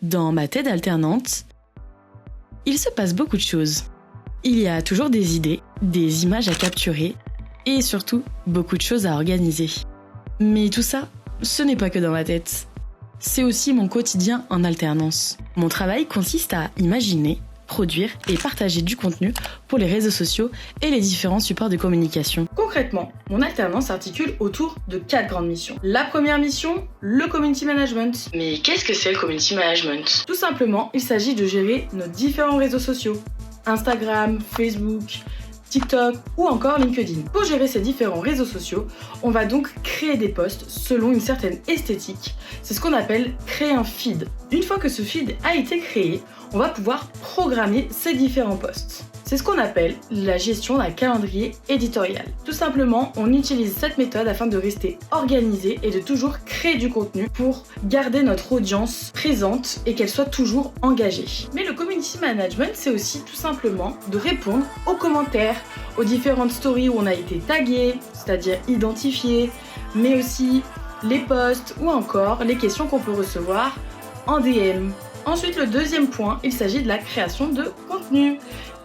Dans ma tête alternante, il se passe beaucoup de choses. Il y a toujours des idées, des images à capturer et surtout beaucoup de choses à organiser. Mais tout ça, ce n'est pas que dans ma tête. C'est aussi mon quotidien en alternance. Mon travail consiste à imaginer, produire et partager du contenu pour les réseaux sociaux et les différents supports de communication. Concrètement, mon alternance s'articule autour de 4 grandes missions. La première mission, le community management. Mais qu'est-ce que c'est le community management ? Tout simplement, il s'agit de gérer nos différents réseaux sociaux. Instagram, Facebook, TikTok ou encore LinkedIn. Pour gérer ces différents réseaux sociaux, on va donc créer des posts selon une certaine esthétique. C'est ce qu'on appelle créer un feed. Une fois que ce feed a été créé, on va pouvoir programmer ces différents posts. C'est ce qu'on appelle la gestion d'un calendrier éditorial. Tout simplement, on utilise cette méthode afin de rester organisé et de toujours créer du contenu pour garder notre audience présente et qu'elle soit toujours engagée. Mais le community management, c'est aussi tout simplement de répondre aux commentaires, aux différentes stories où on a été tagué, c'est-à-dire identifié, mais aussi les posts ou encore les questions qu'on peut recevoir en DM. Ensuite, le deuxième point, il s'agit de la création de contenu.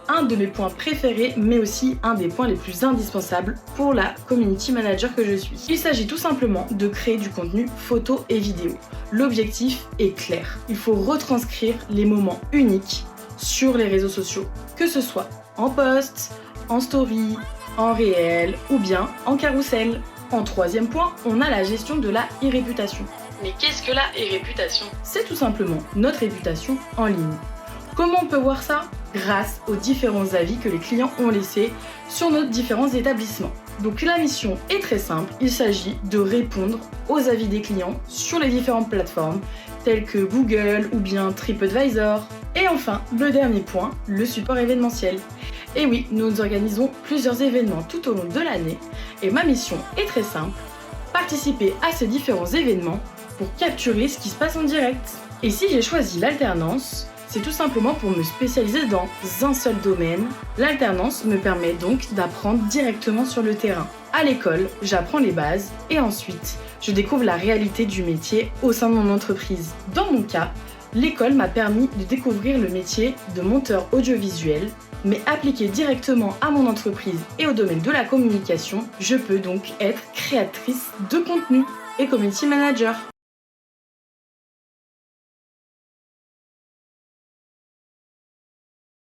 Un de mes points préférés, mais aussi un des points les plus indispensables pour la community manager que je suis. Il s'agit tout simplement de créer du contenu photo et vidéo. L'objectif est clair. Il faut retranscrire les moments uniques sur les réseaux sociaux, que ce soit en post, en story, en réel ou bien en carrousel. En troisième point, on a la gestion de la e-réputation. Mais qu'est-ce que la e-réputation ? C'est tout simplement notre réputation en ligne. Comment on peut voir ça ? Grâce aux différents avis que les clients ont laissés sur nos différents établissements. Donc la mission est très simple, il s'agit de répondre aux avis des clients sur les différentes plateformes telles que Google ou bien TripAdvisor. Et enfin, le dernier point, le support événementiel. Et oui, nous organisons plusieurs événements tout au long de l'année et ma mission est très simple, participer à ces différents événements pour capturer ce qui se passe en direct. Et si j'ai choisi l'alternance, c'est tout simplement pour me spécialiser dans un seul domaine. L'alternance me permet donc d'apprendre directement sur le terrain. À l'école, j'apprends les bases et ensuite, je découvre la réalité du métier au sein de mon entreprise. Dans mon cas, l'école m'a permis de découvrir le métier de monteur audiovisuel, mais appliqué directement à mon entreprise et au domaine de la communication, je peux donc être créatrice de contenu et community manager.